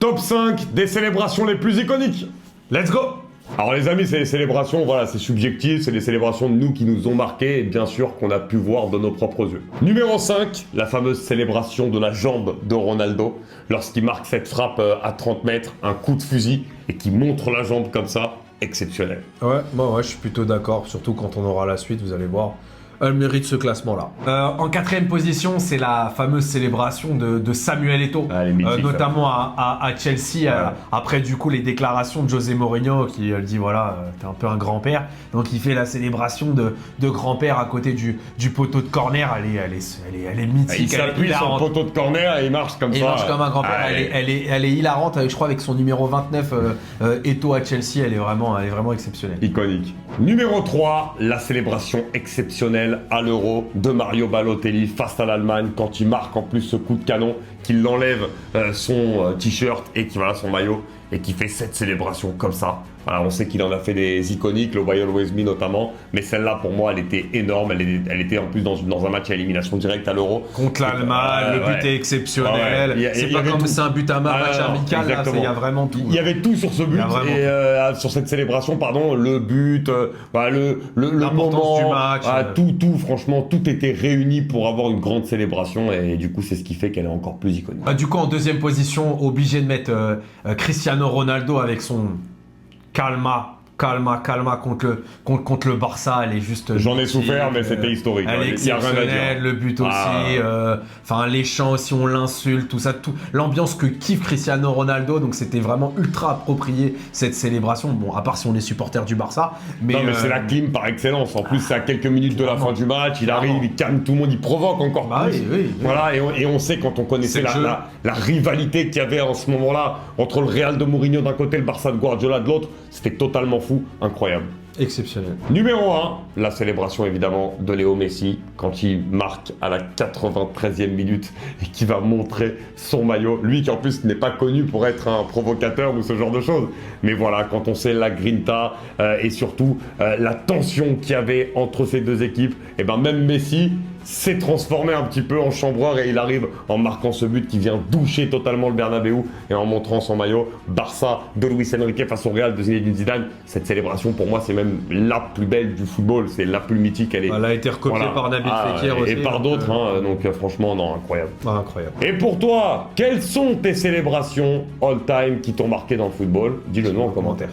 Top 5 des célébrations les plus iconiques. Let's go! Alors les amis, c'est les célébrations, voilà, c'est subjectif, c'est les célébrations de nous qui nous ont marqués et bien sûr qu'on a pu voir de nos propres yeux. Numéro 5, la fameuse célébration de la jambe de Ronaldo, lorsqu'il marque cette frappe à 30 mètres, un coup de fusil et qui montre la jambe comme ça, exceptionnel. Ouais, je suis plutôt d'accord, surtout quand on aura la suite, vous allez voir. Elle mérite ce classement-là. En quatrième position, c'est la fameuse célébration de Samuel Eto'o, Ah, les mythiques, notamment à Chelsea, après du coup les déclarations de José Mourinho qui dit voilà, t'es un peu un grand-père, donc il fait la célébration de grand-père à côté du poteau de corner, elle est mythique. Il s'appuie sur le poteau de corner et il marche comme ça. Il marche comme un grand-père, Ah, elle est hilarante, je crois avec son numéro 29, Eto'o à Chelsea, elle est vraiment exceptionnelle. Iconique. Numéro 3, la célébration exceptionnelle à l'Euro de Mario Balotelli face à l'Allemagne quand il marque en plus ce coup de canon, qu'il enlève son t-shirt et qui voilà son maillot et qui fait cette célébration comme ça. Voilà, on sait qu'il en a fait des iconiques, le Why Always Me notamment, mais celle-là pour moi elle était énorme, elle était en plus dans un match à élimination directe à l'Euro. Contre l'Allemagne, le but est exceptionnel, c'est pas comme c'est un but à match amical, là, il y a vraiment tout. Il y avait tout sur ce but, et sur cette célébration, pardon, le but, le moment, du match. Tout, franchement, tout était réuni pour avoir une grande célébration, et du coup c'est ce qui fait qu'elle est encore plus iconique. Du coup en deuxième position, obligé de mettre Cristiano Ronaldo avec son calma contre le Barça, elle est juste... J'en ai souffert, mais c'était historique. Elle est exceptionnelle, le but aussi, enfin les chants aussi, on l'insulte, tout ça, l'ambiance que kiffe Cristiano Ronaldo, donc c'était vraiment ultra approprié cette célébration, bon à part si on est supporter du Barça, mais... Non mais c'est la clim par excellence, en plus c'est à quelques minutes de la fin du match, il arrive, il calme tout le monde, il provoque encore plus. Oui. Voilà, et on sait quand on connaissait la rivalité qu'il y avait en ce moment-là, entre le Real de Mourinho d'un côté et le Barça de Guardiola de l'autre, c'était totalement fou, incroyable. Exceptionnel. Numéro 1, la célébration évidemment de Léo Messi quand il marque à la 93e minute et qui va montrer son maillot. Lui qui en plus n'est pas connu pour être un provocateur ou ce genre de choses. Mais voilà, quand on sait la grinta et surtout la tension qu'il y avait entre ces deux équipes, et ben même Messi s'est transformé un petit peu en chambreur et il arrive en marquant ce but qui vient doucher totalement le Bernabéu et en montrant son maillot. Barça de Luis Enrique face au Real de Zinedine Zidane. Cette célébration pour moi c'est même la plus belle du football, c'est la plus mythique. Elle a été recopiée par Nabil Fekir aussi. Et par d'autres, donc franchement non, incroyable. Incroyable. Et pour toi, quelles sont tes célébrations all-time qui t'ont marqué dans le football? Dis-le nous en commentaire.